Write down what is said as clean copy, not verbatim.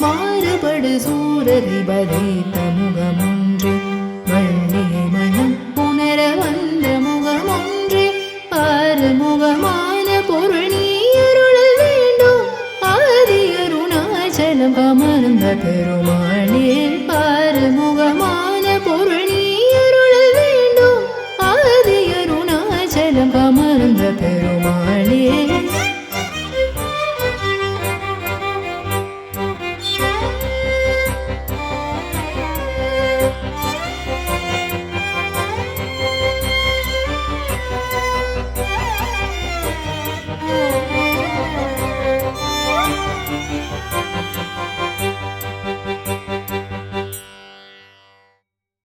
மாறுபடு சூரரை வதைத்த முகமொன்று வள்ளியை மனம் உணர வந்த முகமொன்று ஆறுமுகமான பொருள் நீ அருளல் வேண்டும் ஆதி அருணாச்சலம் அமர்ந்த பெருமாளே ஆறுமுகமான பொருள் நீ அருளல் வேண்டும் ஆதி அருணாச்சலம் அமர்ந்த பெருமாளே